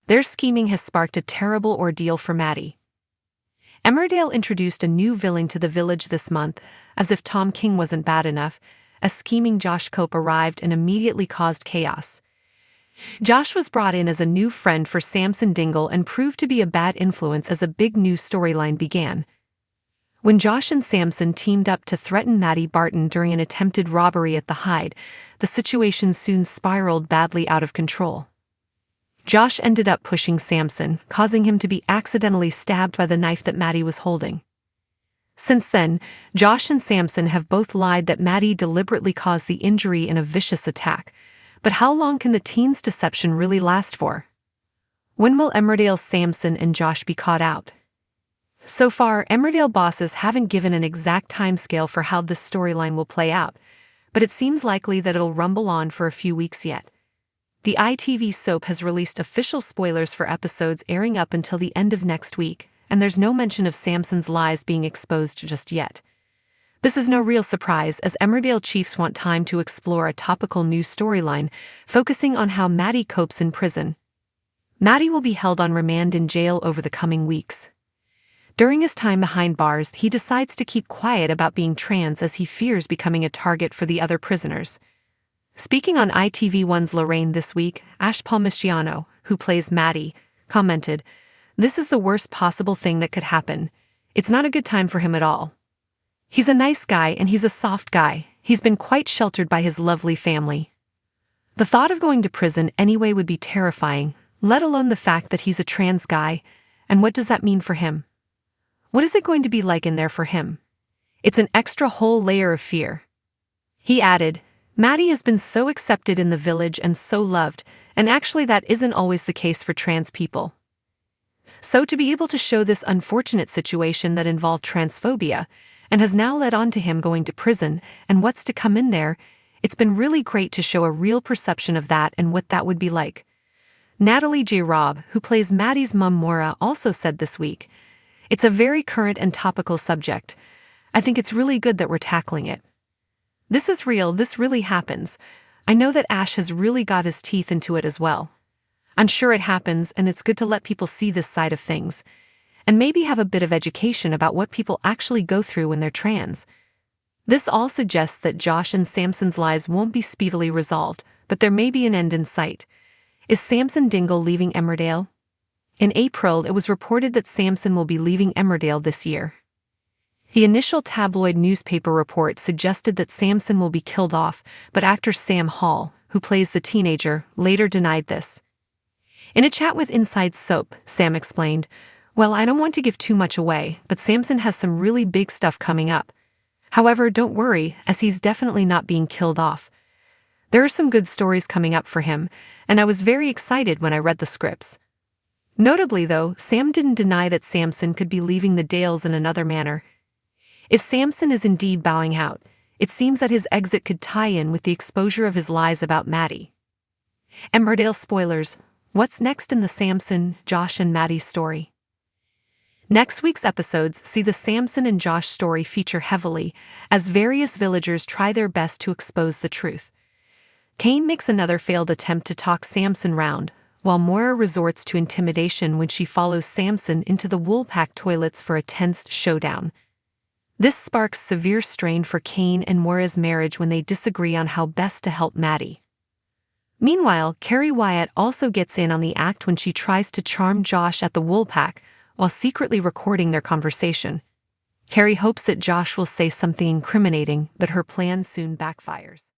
Their scheming has sparked a terrible ordeal for Maddie. Emmerdale introduced a new villain to the village this month. As if Tom King wasn't bad enough, a scheming Josh Cope arrived and immediately caused chaos. Josh was brought in as a new friend for Samson Dingle and proved to be a bad influence as a big new storyline began. When Josh and Samson teamed up to threaten Maddie Barton during an attempted robbery at the Hyde, the situation soon spiraled badly out of control. Josh ended up pushing Samson, causing him to be accidentally stabbed by the knife that Maddie was holding. Since then, Josh and Samson have both lied that Maddie deliberately caused the injury in a vicious attack. But how long can the teens' deception really last for? When will Emmerdale's Samson and Josh be caught out? So far, Emmerdale bosses haven't given an exact timescale for how this storyline will play out, but it seems likely that it'll rumble on for a few weeks yet. The ITV soap has released official spoilers for episodes airing up until the end of next week, and there's no mention of Samson's lies being exposed just yet. This is no real surprise, as Emmerdale Chiefs want time to explore a topical new storyline, focusing on how Maddie copes in prison. Maddie will be held on remand in jail over the coming weeks. During his time behind bars, he decides to keep quiet about being trans as he fears becoming a target for the other prisoners. Speaking on ITV1's Lorraine this week, Ash Palmisciano, who plays Maddie, commented, "This is the worst possible thing that could happen. It's not a good time for him at all. He's a nice guy and he's a soft guy. He's been quite sheltered by his lovely family. The thought of going to prison anyway would be terrifying, let alone the fact that he's a trans guy, and what does that mean for him? What is it going to be like in there for him? It's an extra whole layer of fear." He added, "Maddie has been so accepted in the village and so loved, and actually that isn't always the case for trans people. So to be able to show this unfortunate situation that involved transphobia, and has now led on to him going to prison and what's to come in there, it's been really great to show a real perception of that and what that would be like." Natalie J. Robb, who plays Maddie's mum Maura, also said this week, "It's a very current and topical subject. I think it's really good that we're tackling it. This is real, this really happens. I know that Ash has really got his teeth into it as well. I'm sure it happens, and it's good to let people see this side of things, and maybe have a bit of education about what people actually go through when they're trans." This all suggests that Josh and Samson's lies won't be speedily resolved, but there may be an end in sight. Is Samson Dingle leaving Emmerdale? In April, it was reported that Samson will be leaving Emmerdale this year. The initial tabloid newspaper report suggested that Samson will be killed off, but actor Sam Hall, who plays the teenager, later denied this. In a chat with Inside Soap, Sam explained, "Well, I don't want to give too much away, but Samson has some really big stuff coming up. However, don't worry, as he's definitely not being killed off. There are some good stories coming up for him, and I was very excited when I read the scripts." Notably though, Sam didn't deny that Samson could be leaving the Dales in another manner. If Samson is indeed bowing out, it seems that his exit could tie in with the exposure of his lies about Maddie. Emmerdale spoilers: what's next in the Samson, Josh and Maddie story? Next week's episodes see the Samson and Josh story feature heavily, as various villagers try their best to expose the truth. Kane makes another failed attempt to talk Samson round, while Moira resorts to intimidation when she follows Samson into the Woolpack toilets for a tense showdown. This sparks severe strain for Kane and Moira's marriage when they disagree on how best to help Maddie. Meanwhile, Carrie Wyatt also gets in on the act when she tries to charm Josh at the Woolpack, while secretly recording their conversation. Carrie hopes that Josh will say something incriminating, but her plan soon backfires.